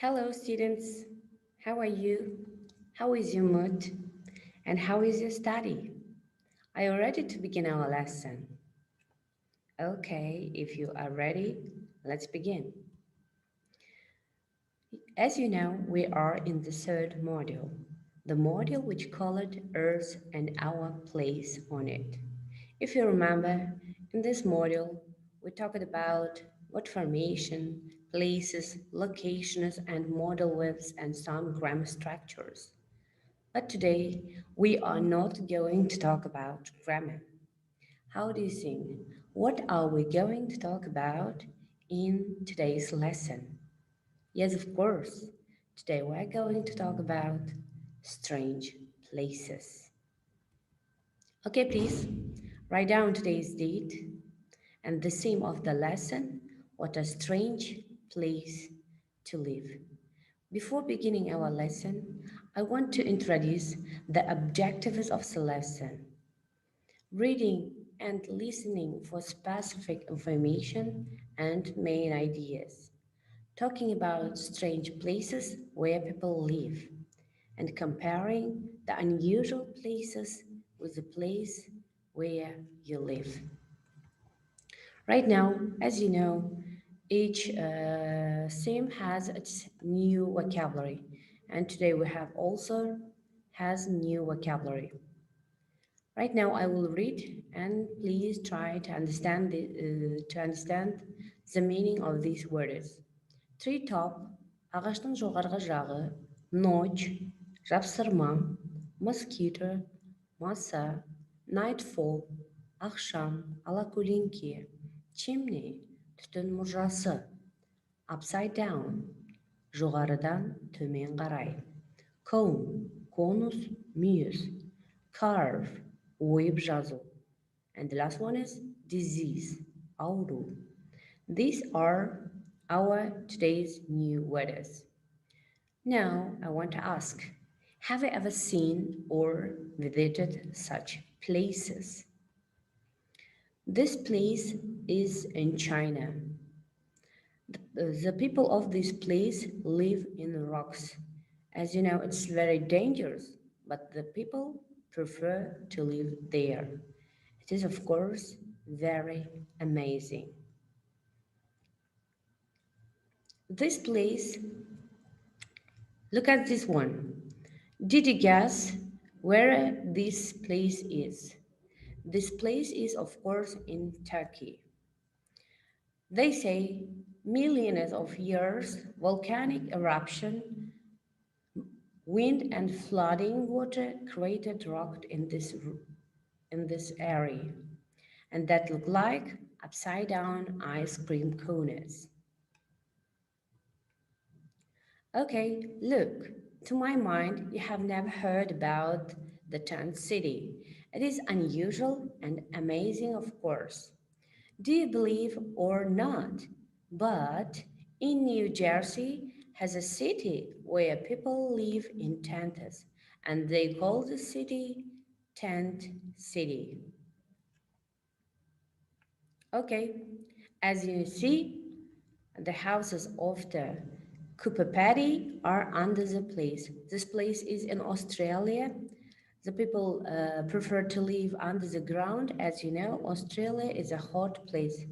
Hello, students. How are you? How is your mood? And how is your study? Are you ready to begin our lesson? Okay, if you are ready, let's begin. As you know, we are in the third module, the module which called Earth and our place on it. If you remember, in this module, we talked about word formation, places, locations, and modal verbs and some grammar structures. But today, we are not going to talk about grammar. How do you think? What are we going to talk about in today's lesson? Yes, of course. Today we're going to talk about strange places. Okay, please write down today's date and the theme of the lesson, what a strange place to live. Before beginning our lesson, I want to introduce the objectives of the lesson. Reading and listening for specific information and main ideas. Talking about strange places where people live and comparing the unusual places with the place where you live. Right now, as you know, each theme has its new vocabulary, and today we have also has new vocabulary. Right now, I will read, and please try to understand the meaning of these words. Treetop, ағаштың жоғарғы жағы, notch, жапсырма, mosquito, маса, nightfall, ақшам, алакөлеңке, chimney, түтін мұржасы, upside down, жоғарыдан төмен қарай, cone, конус, мүйіз, carve, ойып жазу, and the last one is disease, ауру. These are our today's new words. Now I want to ask, have you ever seen or visited such places? This place is in China. The people of this place live in rocks. As you know, it's very dangerous, but the people prefer to live there. It is, of course, very amazing. This place, look at this one. Did you guess where this place is? This place is, of course, in Turkey. They say millions of years volcanic eruption, wind and flooding water created rock in this area, and that look like upside down ice cream cones. Okay, look, to my mind, you have never heard about the tent city. It is unusual and amazing, of course. Do you believe or not? But in New Jersey has a city where people live in tents, and they call the city Tent City. Okay, as you see, the houses of the Cooper Patty are under the place. This place is in Australia. The people prefer to live under the ground. As you know, Australia is a hot place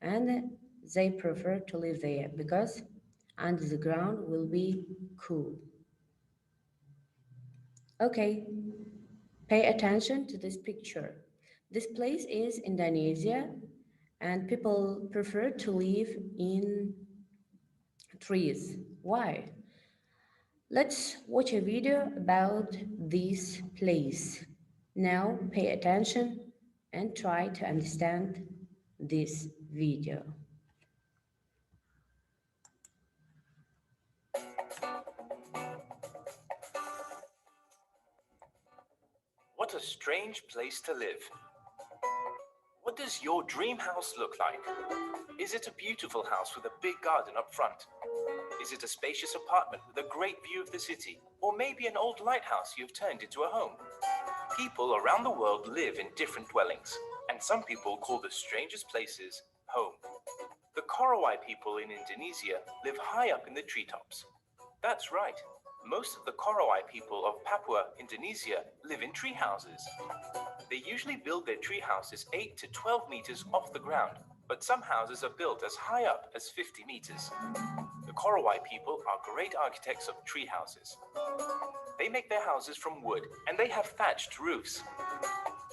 and they prefer to live there because under the ground will be cool. Okay, pay attention to this picture. This place is Indonesia and people prefer to live in trees. Why? Let's watch a video about this place. Now pay attention and try to understand this video. What a strange place to live. What does your dream house look like? Is it a beautiful house with a big garden up front? Is it a spacious apartment with a great view of the city? Or maybe an old lighthouse you've turned into a home? People around the world live in different dwellings, and some people call the strangest places home. The Korowai people in Indonesia live high up in the treetops. That's right. Most of the Korowai people of Papua, Indonesia, live in tree houses. They usually build their tree houses 8 to 12 meters off the ground, but some houses are built as high up as 50 meters. The Korowai people are great architects of tree houses. They make their houses from wood and they have thatched roofs.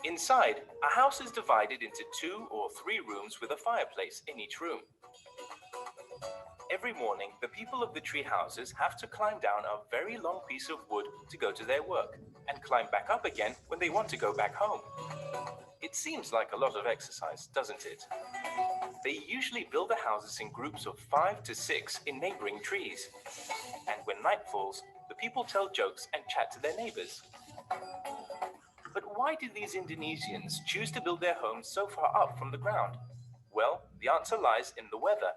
Inside, a house is divided into 2 or 3 rooms with a fireplace in each room. Every morning, the people of the tree houses have to climb down a very long piece of wood to go to their work and climb back up again when they want to go back home. It seems like a lot of exercise, doesn't it? They usually build the houses in groups of 5 to 6 in neighboring trees. And when night falls, the people tell jokes and chat to their neighbors. But why do these Indonesians choose to build their homes so far up from the ground? Well, the answer lies in the weather.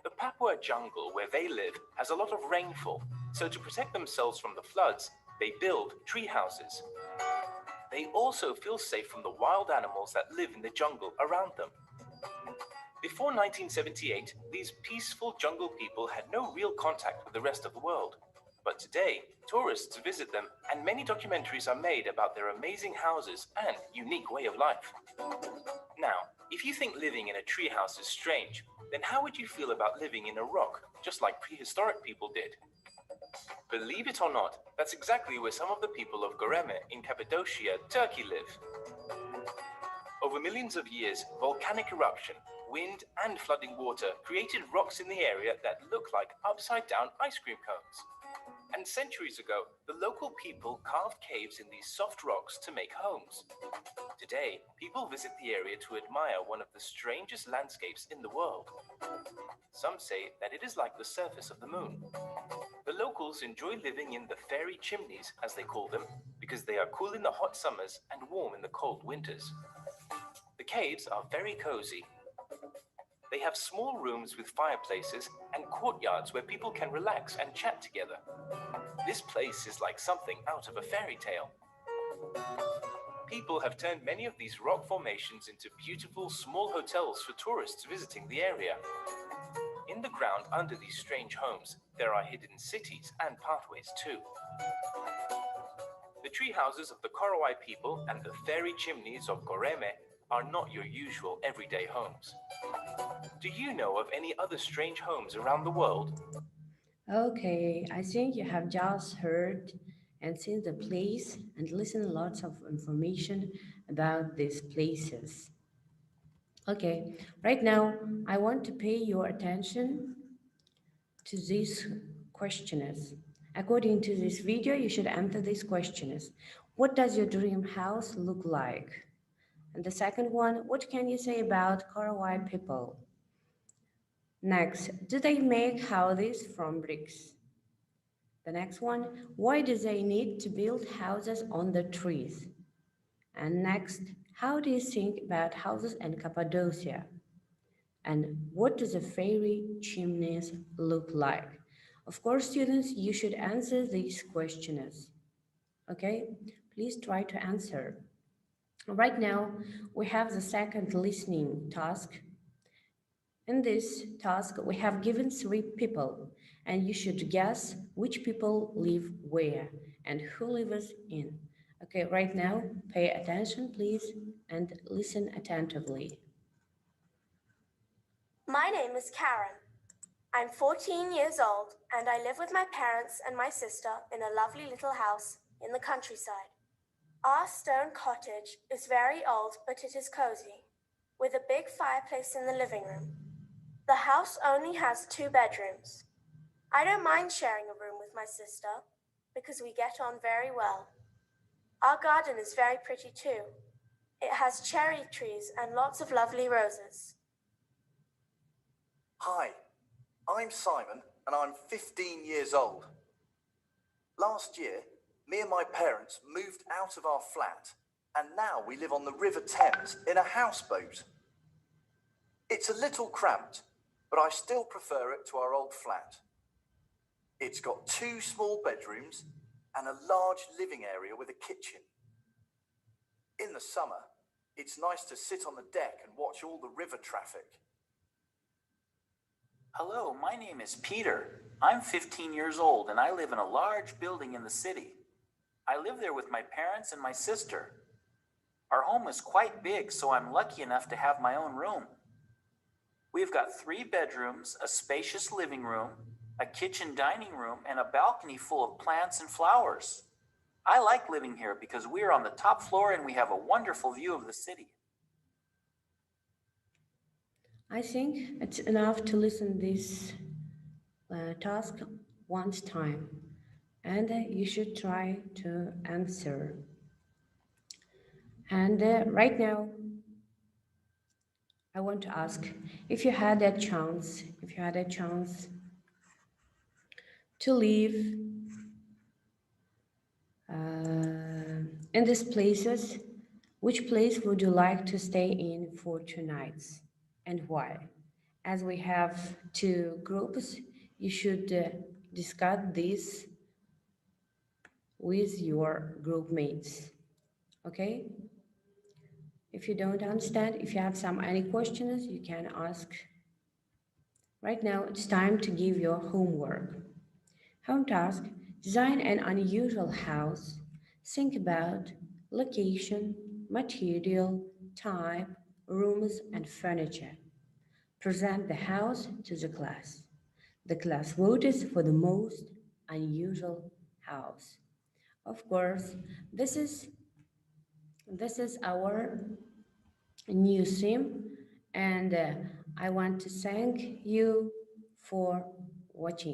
The Papua jungle where they live has a lot of rainfall, so to protect themselves from the floods, they build tree houses. They also feel safe from the wild animals that live in the jungle around them. Before 1978, these peaceful jungle people had no real contact with the rest of the world. But today, tourists visit them and many documentaries are made about their amazing houses and unique way of life. Now, if you think living in a treehouse is strange, then how would you feel about living in a rock, just like prehistoric people did? Believe it or not, that's exactly where some of the people of Göreme in Cappadocia, Turkey live. Over millions of years, volcanic eruption, wind and flooding water created rocks in the area that look like upside-down ice cream cones. And centuries ago, the local people carved caves in these soft rocks to make homes. Today, people visit the area to admire one of the strangest landscapes in the world. Some say that it is like the surface of the moon. The locals enjoy living in the fairy chimneys, as they call them, because they are cool in the hot summers and warm in the cold winters. The caves are very cozy. They have small rooms with fireplaces and courtyards where people can relax and chat together. This place is like something out of a fairy tale. People have turned many of these rock formations into beautiful small hotels for tourists visiting the area. In the ground under these strange homes, there are hidden cities and pathways too. The tree houses of the Korowai people and the fairy chimneys of Göreme are not your usual everyday homes. Do you know of any other strange homes around the world? Okay, I think you have just heard and seen the place and listened lots of information about these places. Okay, right now I want to pay your attention to these questionnaires. According to this video, you should answer these questionnaires. What does your dream house look like? And the second one, what can you say about Korowai people? Next, do they make houses from bricks? The next one, why do they need to build houses on the trees? And next, how do you think about houses in Cappadocia? And what do the fairy chimneys look like? Of course, students, you should answer these questions. Okay, please try to answer. Right now, we have the second listening task. In this task, we have given 3 people, and you should guess which people live where and who lives in. Okay, right now, pay attention, please, and listen attentively. My name is Karen. I'm 14 years old and I live with my parents and my sister in a lovely little house in the countryside. Our stone cottage is very old, but it is cozy, with a big fireplace in the living room. The house only has 2 bedrooms. I don't mind sharing a room with my sister because we get on very well. Our garden is very pretty too. It has cherry trees and lots of lovely roses. Hi, I'm Simon and I'm 15 years old. Last year, me and my parents moved out of our flat and now we live on the River Thames in a houseboat. It's a little cramped, but I still prefer it to our old flat. It's got 2 small bedrooms and a large living area with a kitchen. In the summer, it's nice to sit on the deck and watch all the river traffic. Hello, my name is Peter. I'm 15 years old and I live in a large building in the city. I live there with my parents and my sister. Our home is quite big, so I'm lucky enough to have my own room. We've got 3 bedrooms, a spacious living room, a kitchen dining room, and a balcony full of plants and flowers. I like living here because we are on the top floor and we have a wonderful view of the city. I think it's enough to listen this task once time, and you should try to answer. And right now, I want to ask if you had a chance, to live in these places, which place would you like to stay in for 2 nights and why? As we have 2 groups, you should discuss this with your group mates, okay? If you don't understand, if you have any questions, you can ask. Right now, it's time to give your homework. Home task: design an unusual house. Think about location, material, type, rooms, and furniture. Present the house to the class. The class votes for the most unusual house. Of course, this is our new theme, and I want to thank you for watching.